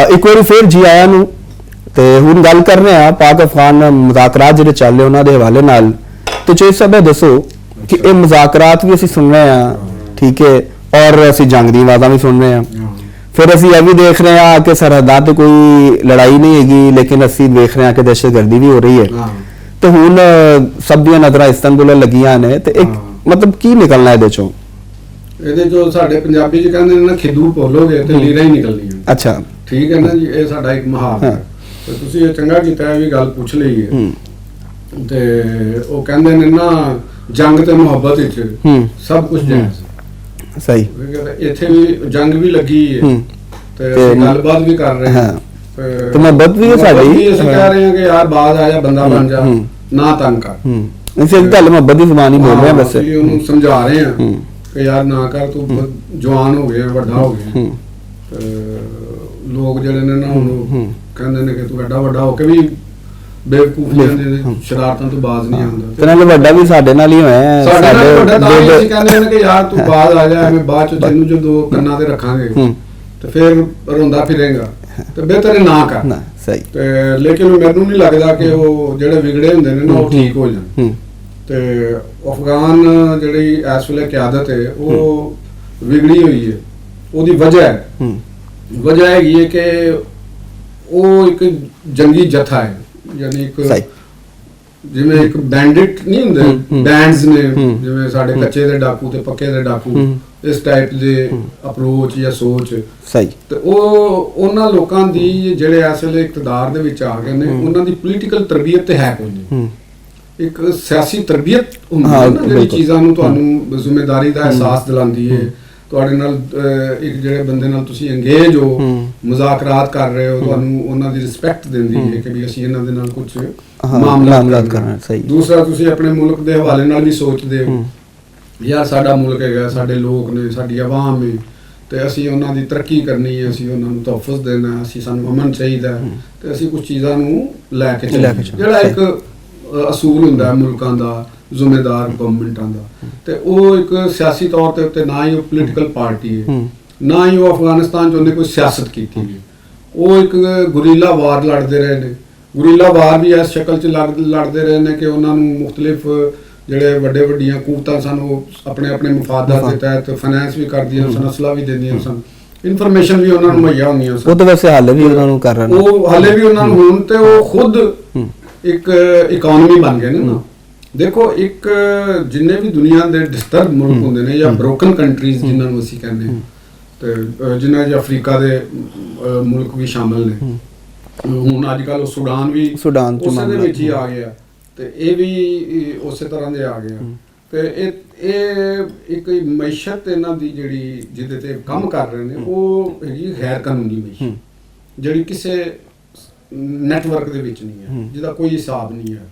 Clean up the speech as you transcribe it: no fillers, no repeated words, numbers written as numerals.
ਇੱਕ ਵਾਰੀ ਫਿਰ ਜੀ ਆਇਆਂ ਨੂੰ। ਤੇ ਹੁਣ ਗੱਲ ਕਰ ਰਹੇ ਆ ਪਾਕ ਅਫਗਾਨ ਮੁਜ਼ਾਕਰਾਤ ਜਿਹੜੇ ਚੱਲ ਰਹੇ ਉਹਨਾਂ ਦੇ ਹਵਾਲੇ ਨਾਲ। ਤੇ ਚੋਇਸ ਸਾਹਿਬ ਇਹ ਦੱਸੋ ਕਿ ਇਹ ਮੁਜ਼ਾਕਰਾਤ ਵੀ ਅਸੀਂ ਸੁਣ ਰਹੇ ਆ, ਠੀਕ ਹੈ, ਔਰ ਅਸੀਂ ਜੰਗ ਦੀ ਆਵਾਜ਼ਾਂ ਵੀ ਸੁਣ ਰਹੇ ਆ। ਫਿਰ ਅਸੀਂ ਇਹ ਵੀ ਦੇਖ ਰਹੇ ਆ ਕਿ ਸਰਹੱਦਾਂ ਤੇ ਕੋਈ ਲੜਾਈ ਨਹੀਂ ਹੈਗੀ, ਲੇਕਿਨ ਅਸੀਂ ਦੇਖ ਰਹੇ ਆ ਕਿ ਦਹਿਸ਼ਤਗਰਦੀ ਵੀ ਹੋ ਰਹੀ ਹੈ। ਤੇ ਹੁਣ ਸਭ ਦੀਆਂ ਨਜ਼ਰਾਂ ਇਸਤਾਨਬੁਲ ਲੱਗੀਆਂ ਨੇ, ਤੇ ਇੱਕ ਮਤਲਬ ਕੀ ਨਿਕਲਣਾ ਇਹਦੇ ਚੋਂ? ਇਹਦੇ ਜੋ ਸਾਡੇ ਪੰਜਾਬੀ ਚ ਕਹਿੰਦੇ ਨੇ ਨਾ, ਖਿੱਦੂ ਭੋਲੋਗੇ ਤੇ ਲੀਰਾਂ ਹੀ ਨਿਕਲਣੀਆਂ। ਅੱਛਾ, ਠੀਕ ਹੈ ਨਾ ਜੀ, ਇਹ ਸਾਡਾ ਇੱਕ ਮੁਹਾਵਰਾ ਹੈ। ਤੇ ਤੁਸੀਂ ਇਹ ਚੰਗਾ ਕੀਤਾ ਵੀ ਗੱਲ ਪੁੱਛ ਲਈ ਹੈ। ਤੇ ਉਹ ਕਹਿੰਦੇ ਨੇ ਨਾ, ਜੰਗ ਤੇ ਮੁਹੱਬਤ ਵਿੱਚ ਸਭ ਕੁਝ ਜਾਇਜ਼। ਸਹੀ। ਇੱਥੇ ਵੀ ਜੰਗ ਵੀ ਲੱਗੀ ਹੈ ਤੇ ਅਸੀਂ ਗੱਲਬਾਤ ਵੀ ਕਰ ਰਹੇ ਹਾਂ। ਤੇ ਮੁਹੱਬਤ ਵੀ ਹੈ ਸਾਡੀ। ਅਸੀਂ ਕਹਿ ਰਹੇ ਹਾਂ ਕਿ ਯਾਰ ਬਾਜ਼ ਆ ਜਾ, ਬੰਦਾ ਬਣ ਜਾ, ਨਾ ਤੰਗ ਕਰ। ਅਸੀਂ ਗੱਲ ਮੁਹੱਬਤ ਦੀ ਜ਼ੁਬਾਨ ਹੀ ਬੋਲ ਰਹੇ ਹਾਂ। ਵੈਸੇ ਅਸੀਂ ਉਹਨੂੰ ਸਮਝਾ ਰਹੇ ਹਾਂ ਕਿ ਯਾਰ ਨਾ ਕਰ, ਤੂੰ ਜਵਾਨ ਹੋ ਗਿਆ, ਵੱਡਾ ਹੋ ਗਿਆ। ਲੋਕ ਜਿਹੜੇ ਨੇ ਨਾ ਹੁਣ ਕਹਿੰਦੇ ਨੇ ਕਿ ਤੂੰ ਐਡਾ ਵੱਡਾ ਹੋ ਕੇ ਵੀ ਬੇਵਕੂਫੀਆਂ ਦੇ ਸ਼ਰਾਰਤਾਂ ਤੋਂ ਬਾਜ਼ ਨਹੀਂ ਆਉਂਦਾ। ਤੇ ਨਾਲ ਵੱਡਾ ਵੀ ਸਾਡੇ ਨਾਲ ਹੀ ਹੋਇਆ ਹੈ। ਸਾਡੇ ਨਾਲ ਵੱਡਾ ਤਾਂ ਅਸੀਂ ਕਹਿੰਦੇ ਨੇ ਕਿ ਯਾਰ ਤੂੰ ਬਾਜ਼ ਆ ਜਾ, ਐਵੇਂ ਬਾਅਦ ਚ ਤੈਨੂੰ ਜਦੋਂ ਕੰਨਾਂ ਤੇ ਰੱਖਾਂਗੇ ਤੇ ਫਿਰ ਰੋਂਦਾ ਫਿਰੇਗਾ, ਤੇ ਬਿਹਤਰ ਨਾ ਕਰ। ਨਾ ਸਹੀ। ਤੇ ਲੇਕਿਨ ਮੈਨੂੰ ਨਹੀਂ ਲੱਗਦਾ ਕਿ ਉਹ ਜਿਹੜੇ ਵਿਗੜੇ ਹੁੰਦੇ ਨੇ ਨਾ ਉਹ ਠੀਕ ਹੋ ਜਾਣ। ਤੇ ਅਫਗਾਨ ਜਿਹੜੀ ਇਸ ਵੇਲੇ ਕਿਆਦਤ ਹੈ ਉਹ ਵਿਗੜੀ ਹੋਈ ਹੈ। ਉਹਦੀ ਵਜ੍ਹਾ ਹੈਗੀ ਹੈ ਕਿ ਉਹ ਇੱਕ ਜੰਗੀ ਜਥਾ ਹੈ, ਯਾਨੀ ਇੱਕ ਜਿਵੇਂ ਇੱਕ ਬੈਂਡਿਟ ਨਹੀਂ ਹੁੰਦੇ, ਬੈਂਡਸ ਨੇ, ਜਿਵੇਂ ਸਾਡੇ ਕੱਚੇ ਦੇ ਡਾਕੂ ਤੇ ਪੱਕੇ ਦੇ ਡਾਕੂ, ਇਸ ਟਾਈਪ ਦੇ ਅਪਰੋਚ ਜਾਂ ਸੋਚ। ਸਹੀ। ਤੇ ਉਹ ਉਹਨਾਂ ਲੋਕਾਂ ਦੀ ਜਿਹੜੇ ਇਸ ਵੇਲੇ ਇਕਤਦਾਰ ਦੇ ਵਿੱਚ ਆ ਗਏ ਨੇ, ਉਹਨਾਂ ਦੀ ਪੋਲੀਟੀਕਲ ਤਰਬੀਅਤ ਤੇ ਹੈ ਕੋਈ ਨਹੀਂ। ਇੱਕ ਸਿਆਸੀ ਤਰਬੀਅਤ ਹੁੰਦੀ ਹੈ ਨਾ, ਜਿਹੜੀ ਚੀਜ਼ਾਂ ਨੂੰ ਤੁਹਾਨੂੰ ਜ਼ਿੰਮੇਦਾਰੀ ਦਾ ਅਹਿਸਾਸ ਦਿਲਾਉਂਦੀ ਹੈ। ਤੁਹਾਡੇ ਨਾਲ ਇੱਕ ਜਿਹੜੇ ਬੰਦੇ ਨਾਲ ਤੁਸੀਂ ਇੰਗੇਜ ਹੋ, ਮੁਜ਼ਾਕਰਾਤ ਕਰ ਰਹੇ ਹੋ, ਤੁਹਾਨੂੰ ਉਹਨਾਂ ਦੀ ਰਿਸਪੈਕਟ ਦਿੰਦੀ ਹੈ ਕਿ ਵੀ ਅਸੀਂ ਇਹਨਾਂ ਦੇ ਨਾਲ ਕੁਝ ਮਾਮਲਾ ਕਰਨਾ। ਸਹੀ। ਦੂਸਰਾ, ਤੁਸੀਂ ਆਪਣੇ ਮੁਲਕ ਦੇ ਹਵਾਲੇ ਨਾਲ ਵੀ ਸੋਚਦੇ ਹੋ ਯਾਰ ਸਾਡਾ ਮੁਲਕ ਹੈਗਾ, ਸਾਡੇ ਲੋਕ ਨੇ, ਸਾਡੀ ਆਵਾਮ ਹੈ, ਤੇ ਅਸੀਂ ਉਹਨਾਂ ਦੀ ਤਰੱਕੀ ਕਰਨੀ ਹੈ, ਅਸੀਂ ਉਹਨਾਂ ਨੂੰ ਤਹਫ਼ੁਜ਼ ਦੇਣਾ, ਅਸੀਂ ਸਾਨੂੰ ਅਮਨ ਚਾਹੀਦਾ, ਤੇ ਅਸੀਂ ਕੁਝ ਚੀਜ਼ਾਂ ਨੂੰ ਲੈ ਕੇ ਚੱਲੀਏ। ਜਿਹੜਾ ਇੱਕ ਅਸੂਲ ਹੁੰਦਾ ਹੈ ਮੁਲਕਾਂ ਦਾ, ਜ਼ਿੰਮੇਦਾਰ ਗਵਰਨਮੈਂਟਾਂ ਦਾ। ਤੇ ਉਹ ਇੱਕ ਸਿਆਸੀ ਤੌਰ ਤੇ ਉੱਤੇ ਨਾ ਹੀ ਉਹ ਪੋਲੀਟੀਕਲ ਪਾਰਟੀ ਹੈ, ਨਾ ਹੀ ਉਹ ਅਫਗਾਨਿਸਤਾਨ 'ਚ ਉਹਨੇ ਕੋਈ ਸਿਆਸਤ ਕੀਤੀ ਹੈ। ਉਹ ਇੱਕ ਗੁਰੀਲਾ ਵਾਰ ਲੜਦੇ ਰਹੇ ਨੇ। ਗੁਰੀਲਾ ਵਾਰ ਵੀ ਇਸ ਸ਼ਕਲ 'ਚ ਲੜਦੇ ਰਹੇ ਨੇ ਕਿ ਉਹਨਾਂ ਨੂੰ ਮੁਖਤਲਿਫ ਜਿਹੜੇ ਵੱਡੀਆਂ ਕੂਵਤਾਂ ਸਨ, ਉਹ ਆਪਣੇ ਮਫਾਦਾਤ ਦੇ ਤਹਿਤ ਫਾਈਨੈਂਸ ਵੀ ਕਰਦੀਆਂ ਸਨ, ਅਸਲਾ ਵੀ ਦਿੰਦੀਆਂ ਸਨ, ਇਨਫੋਰਮੇਸ਼ਨ ਵੀ ਉਹਨਾਂ ਨੂੰ ਮੁਹੱਈਆ ਹੁੰਦੀਆਂ ਸਨ। ਉਹ ਤਾਂ ਵੈਸੇ ਹਾਲੇ ਵੀ ਉਹਨਾਂ ਨੂੰ ਕਰ ਰਹੇ ਨੇ, ਉਹ ਹਾਲੇ ਵੀ ਉਹਨਾਂ ਨੂੰ ਹੁਣ, ਤੇ ਉਹ ਖੁਦ ਇੱਕ ਇਕਨੋਮੀ ਬਣ ਗਏ ਨੇ ਨਾ। ਦੇਖੋ, ਇੱਕ ਜਿੰਨੇ ਵੀ ਦੁਨੀਆ ਦੇ ਡਿਸਟਰਬ ਮੁਲਕ ਹੁੰਦੇ ਨੇ ਜਾਂ ਬ੍ਰੋਕਨ ਕੰਟਰੀਜ਼ ਜਿਨ੍ਹਾਂ ਨੂੰ ਅਸੀਂ ਕਹਿੰਦੇ ਹਾਂ, ਤੇ ਜਿਨ੍ਹਾਂ 'ਚ ਅਫਰੀਕਾ ਦੇ ਮੁਲਕ ਵੀ ਸ਼ਾਮਲ ਨੇ। ਹੁਣ ਅੱਜ ਕੱਲ੍ਹ ਸੁਡਾਨ ਵੀ ਉਸੇ ਦੇ ਵਿੱਚ ਹੀ ਆ ਗਿਆ, ਤੇ ਇਹ ਵੀ ਉਸੇ ਤਰ੍ਹਾਂ ਦੇ ਆ ਗਏ। ਤੇ ਇਹ ਇੱਕ ਮਈਸ਼ਤ ਇਹਨਾਂ ਦੀ ਜਿਹੜੀ ਜਿਹਦੇ ਤੇ ਕੰਮ ਕਰ ਰਹੇ ਨੇ, ਉਹ ਹੈਗੀ ਗੈਰ ਕਾਨੂੰਨੀ ਮਈਸ਼ਤ, ਜਿਹੜੀ ਕਿਸੇ ਨੈਟਵਰਕ ਦੇ ਵਿੱਚ ਨਹੀਂ ਹੈ, ਜਿਹਦਾ ਕੋਈ ਹਿਸਾਬ ਨਹੀਂ ਹੈ।